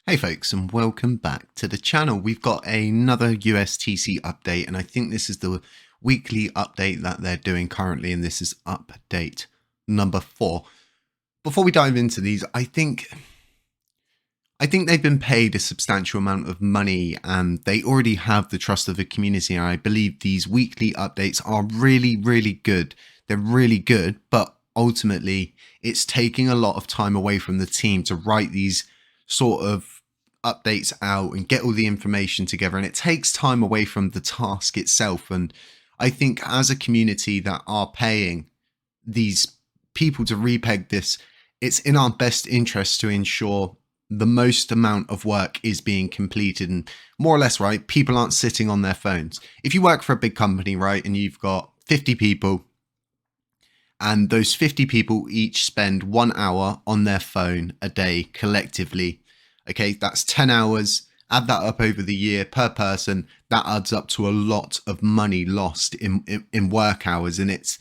Hey folks, and welcome back to the channel. We've got another USTC update, and I think this is the weekly update that they're doing currently, and this is update number 4. Before we dive into these, I think they've been paid a substantial amount of money and they already have the trust of the community. And I believe these weekly updates are really, really good. They're really good, but ultimately it's taking a lot of time away from the team to write these sort of updates out and get all the information together, and it takes time away from the task itself. And I think as a community that are paying these people to repeg this, it's in our best interest to ensure the most amount of work is being completed, and more or less, right, people aren't sitting on their phones. If you work for a big company, right, and you've got 50 people, and those 50 people each spend 1 hour on their phone a day collectively, okay, that's 10 hours. Add that up over the year per person. That adds up to a lot of money lost in work hours. And it's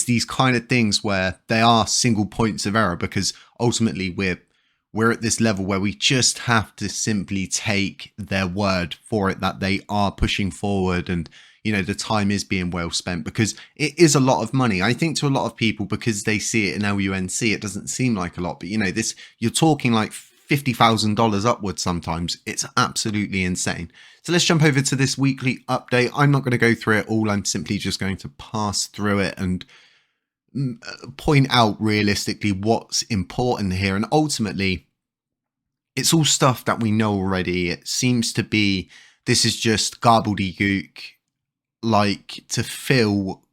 these kind of things where they are single points of error, because ultimately we're at this level where we just have to simply take their word for it that they are pushing forward, and you know, the time is being well spent, because it is a lot of money. I think to a lot of people, because they see it in LUNC, it doesn't seem like a lot, but you know, this, you're talking like $50,000 upwards sometimes. It's absolutely insane. So let's jump over to this weekly update. I'm not going to go through it all. I'm simply just going to pass through it and point out realistically what's important here. And ultimately, it's all stuff that we know already. It seems to be, this is just gobbledygook, like, to fill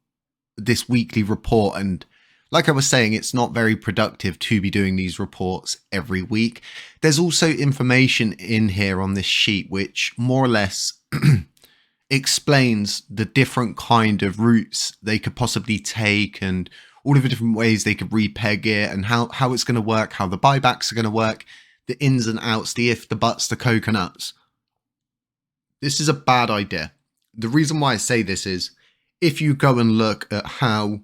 this weekly report. And like I was saying, it's not very productive to be doing these reports every week. There's also information in here on this sheet which more or less explains the different kind of routes they could possibly take, and all of the different ways they could repeg it, and how it's going to work, how the buybacks are going to work, the ins and outs, the if, the buts, the coconuts. This is a bad idea. The reason why I say this is, if you go and look at how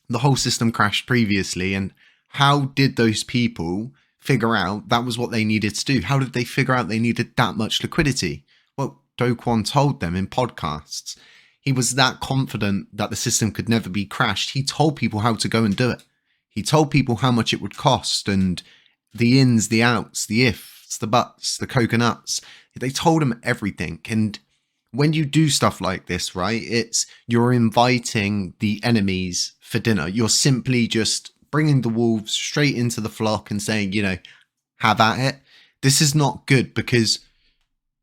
the whole system crashed previously, and how did those people figure out that was what they needed to do? How did they figure out they needed that much liquidity? Well, Do Kwon told them in podcasts. He was that confident that the system could never be crashed. He told people how to go and do it. He told people how much it would cost, and the ins, the outs, the ifs, the buts, the coconuts. They told him everything. And when you do stuff like this, right, you're inviting the enemies for dinner. You're simply just bringing the wolves straight into the flock and saying, you know, have at it. This is not good, because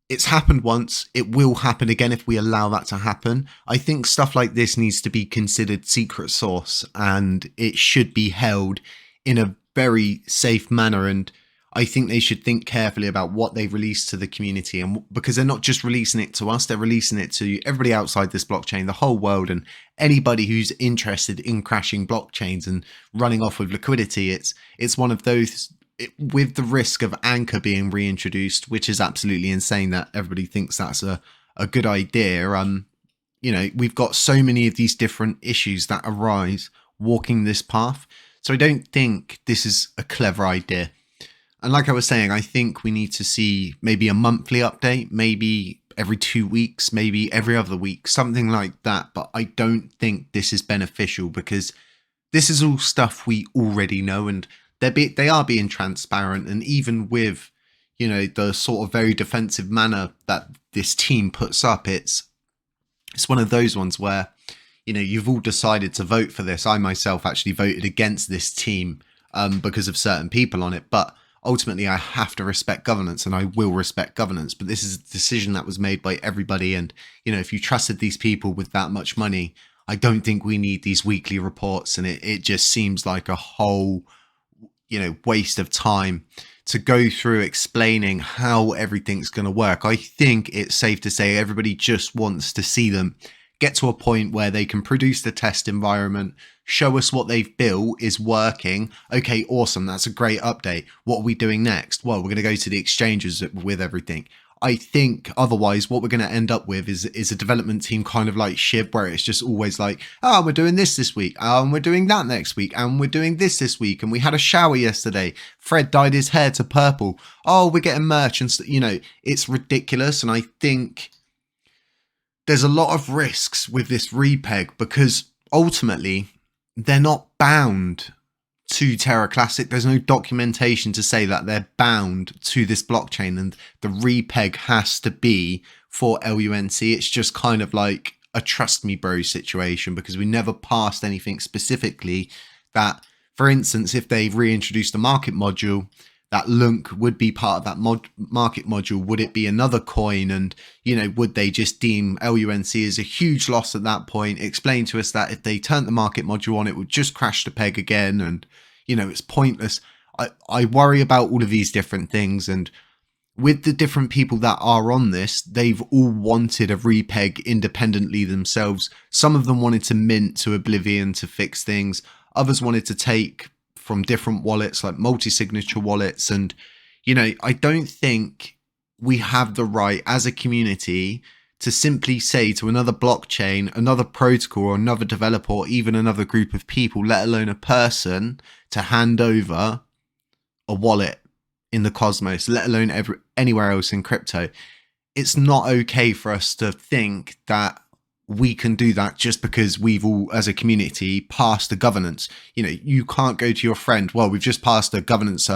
it's happened once. It will happen again if we allow that to happen. I think stuff like this needs to be considered secret sauce, and it should be held in a very safe manner. And I think they should think carefully about what they release to the community, and because they're not just releasing it to us, they're releasing it to everybody outside this blockchain, the whole world, and anybody who's interested in crashing blockchains and running off with liquidity. It's one of those, with the risk of Anchor being reintroduced, which is absolutely insane that everybody thinks that's a good idea. You know, we've got so many of these different issues that arise walking this path. So I don't think this is a clever idea. And like I was saying, I think we need to see maybe a monthly update, maybe every 2 weeks, maybe every other week, something like that. But I don't think this is beneficial, because this is all stuff we already know, and they are being transparent. And even with, you know, the sort of very defensive manner that this team puts up, it's one of those ones where, you know, you've all decided to vote for this. I myself actually voted against this team because of certain people on it. But ultimately, I have to respect governance, and I will respect governance. But this is a decision that was made by everybody. And, you know, if you trusted these people with that much money, I don't think we need these weekly reports. And it just seems like a whole, you know, waste of time to go through explaining how everything's going to work. I think it's safe to say everybody just wants to see them get to a point where they can produce the test environment, show us what they've built is working. Okay, awesome. That's a great update. What are we doing next? Well, we're going to go to the exchanges with everything. I think otherwise what we're going to end up with is a development team kind of like SHIB, where it's just always like, oh, we're doing this week, and we're doing that next week, and we're doing this week, and we had a shower yesterday. Fred dyed his hair to purple. Oh, we're getting merch, and it's ridiculous. And I think there's a lot of risks with this REPEG because ultimately they're not bound to Terra Classic. There's no documentation to say that they're bound to this blockchain, and the REPEG has to be for LUNC. It's just kind of like a trust me bro situation, because we never passed anything specifically that, for instance, if they reintroduced the market module, that LUNC would be part of that market module. Would it be another coin? And, would they just deem LUNC as a huge loss at that point? Explain to us that if they turned the market module on, it would just crash the peg again. And, it's pointless. I worry about all of these different things. And with the different people that are on this, they've all wanted a REPEG independently themselves. Some of them wanted to mint to Oblivion to fix things. Others wanted to take from different wallets like multi-signature wallets. And, I don't think we have the right as a community to simply say to another blockchain, another protocol, or another developer, or even another group of people, let alone a person, to hand over a wallet in the cosmos, let alone anywhere else in crypto. It's not okay for us to think that we can do that just because we've all, as a community, passed the governance. You can't go to your friend, well, we've just passed a governance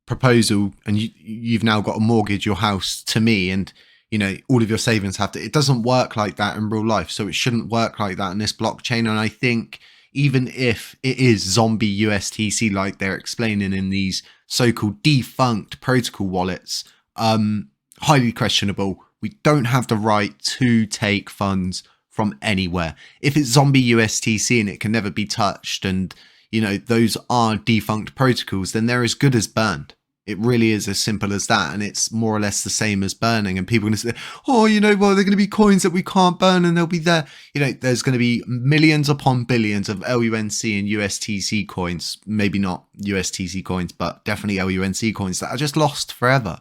proposal, and you've now got to mortgage your house to me, and all of your savings have to. It doesn't work like that in real life, so it shouldn't work like that in this blockchain. And I think even if it is zombie USTC, like they're explaining in these so-called defunct protocol wallets, highly questionable. We don't have the right to take funds from anywhere. If it's zombie USTC and it can never be touched, and those are defunct protocols, then they're as good as burned. It really is as simple as that, and it's more or less the same as burning. And people are going to say, oh, well, they're going to be coins that we can't burn, and they'll be there. There's going to be millions upon billions of LUNC and USTC coins, maybe not USTC coins, but definitely LUNC coins that are just lost forever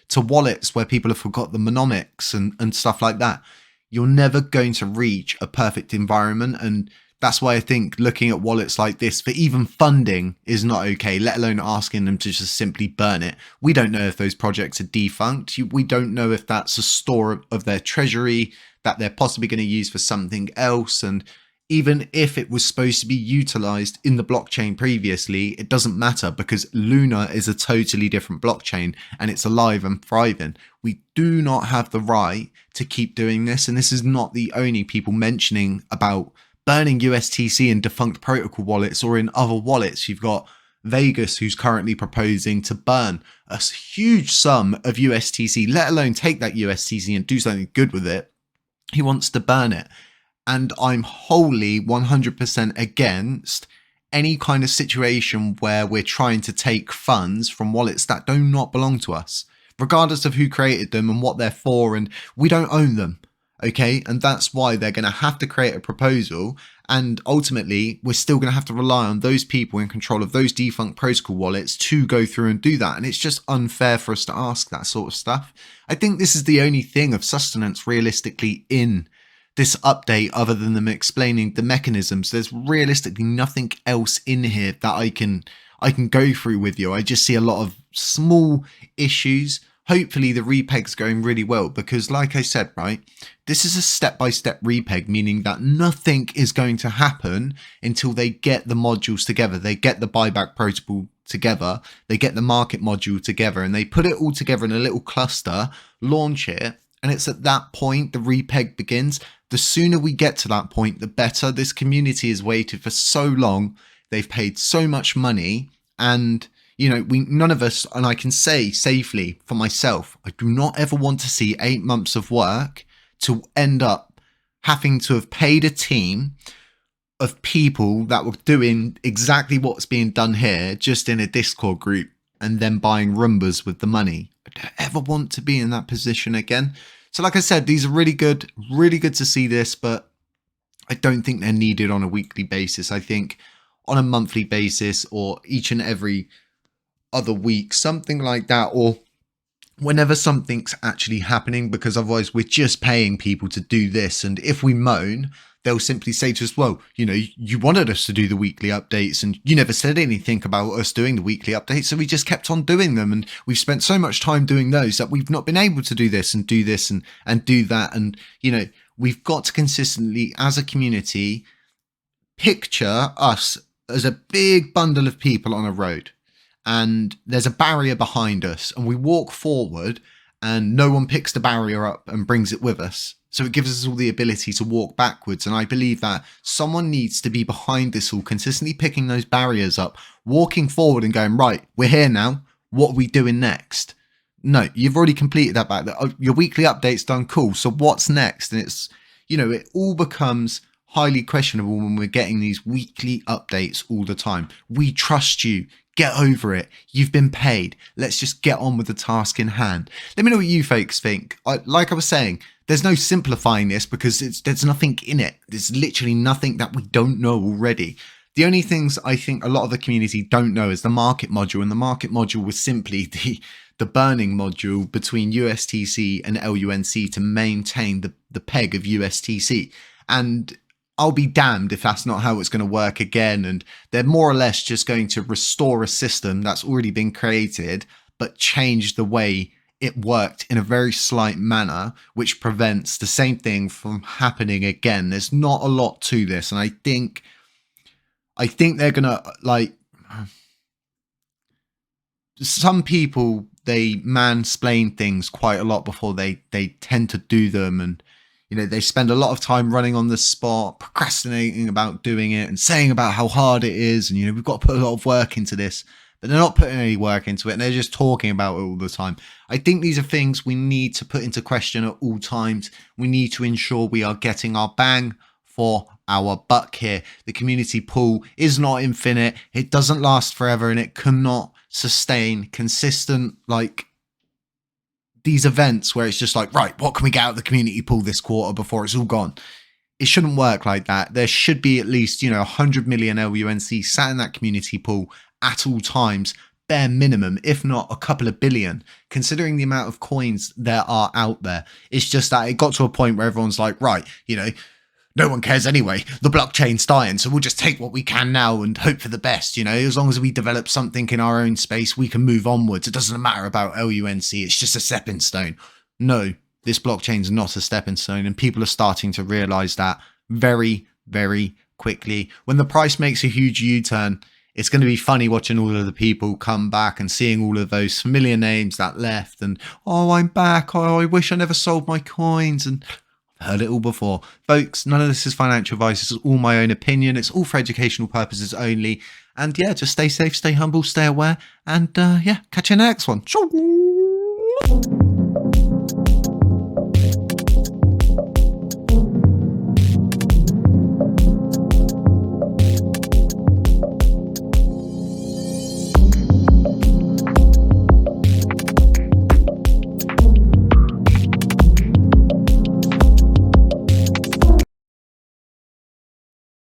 to wallets where people have forgot the mnemonics and stuff like that. You're never going to reach a perfect environment, and that's why I think looking at wallets like this for even funding is not okay, let alone asking them to just simply burn it. We don't know if those projects are defunct. We don't know if that's a store of their treasury that they're possibly going to use for something else. And even if it was supposed to be utilized in the blockchain previously, it doesn't matter, because Luna is a totally different blockchain and it's alive and thriving. We do not have the right to keep doing this. And this is not the only people mentioning about burning USTC in defunct protocol wallets or in other wallets. You've got Vegas, who's currently proposing to burn a huge sum of USTC, let alone take that USTC and do something good with it. He wants to burn it. And I'm wholly 100% against any kind of situation where we're trying to take funds from wallets that do not belong to us, regardless of who created them and what they're for, and we don't own them. Okay, and that's why they're going to have to create a proposal, and ultimately we're still going to have to rely on those people in control of those defunct protocol wallets to go through and do that. And it's just unfair for us to ask that sort of stuff. I think this is the only thing of sustenance realistically in this update, other than them explaining the mechanisms. There's realistically nothing else in here that I can go through with you. I just see a lot of small issues. Hopefully the REPEG's going really well, because like I said, right, this is a step-by-step REPEG, meaning that nothing is going to happen until they get the modules together. They get the buyback protocol together, they get the market module together, and they put it all together in a little cluster, launch it, and it's at that point the REPEG begins. The sooner we get to that point, the better. This community has waited for so long. They've paid so much money, and none of us, and I can say safely for myself, I do not ever want to see 8 months of work to end up having to have paid a team of people that were doing exactly what's being done here, just in a Discord group, and then buying Roombas with the money. I don't ever want to be in that position again. So like I said, these are really good to see this, but I don't think they're needed on a weekly basis. I think on a monthly basis, or each and every other week, something like that, or whenever something's actually happening, because otherwise we're just paying people to do this. And if we moan, they'll simply say to us, well, you know, you wanted us to do the weekly updates and you never said anything about us doing the weekly updates. So we just kept on doing them. And we've spent so much time doing those that we've not been able to do this and do this and do that. And, you know, we've got to consistently, as a community, picture us as a big bundle of people on a road. And there's a barrier behind us and we walk forward and no one picks the barrier up and brings it with us. So it gives us all the ability to walk backwards. And I believe that someone needs to be behind this all, consistently picking those barriers up, walking forward and going, right, we're here now. What are we doing next? No, you've already completed that back. Your weekly update's done. Cool. So what's next? And it's, you know, it all becomes highly questionable when we're getting these weekly updates all the time. We trust you. Get over it. You've been paid. Let's just get on with the task in hand. Let me know what you folks think. Like I was saying, there's no simplifying this because there's nothing in it. There's literally nothing that we don't know already. The only things I think a lot of the community don't know is the market module. And the market module was simply the burning module between USTC and LUNC to maintain the peg of USTC. And I'll be damned if that's not how it's going to work again. And they're more or less just going to restore a system that's already been created, but change the way it worked in a very slight manner, which prevents the same thing from happening again. There's not a lot to this. And I think they're going to, like, some people, they mansplain things quite a lot before they tend to do them. And, you know, they spend a lot of time running on the spot, procrastinating about doing it and saying about how hard it is. And, you know, we've got to put a lot of work into this, but they're not putting any work into it. And they're just talking about it all the time. I think these are things we need to put into question at all times. We need to ensure we are getting our bang for our buck here. The community pool is not infinite. It doesn't last forever and it cannot sustain consistent, like, these events where it's just like, right, what can we get out of the community pool this quarter before it's all gone? It shouldn't work like that. There should be at least, you know, 100 million LUNC sat in that community pool at all times, bare minimum, if not a couple of billion, considering the amount of coins there are out there. It's just that it got to a point where everyone's like, right, you know, no one cares anyway. The blockchain's dying, so we'll just take what we can now and hope for the best. You know, as long as we develop something in our own space, we can move onwards. It doesn't matter about LUNC. It's just a stepping stone. No, this blockchain's not a stepping stone, and people are starting to realize that very, very quickly. When the price makes a huge U-turn, it's going to be funny watching all of the people come back and seeing all of those familiar names that left and, oh, I'm back. Oh, I wish I never sold my coins. And heard it all before. Folks, none of this is financial advice. This is all my own opinion. It's all for educational purposes only. And yeah, just stay safe, stay humble, stay aware. And yeah, catch you in the next one.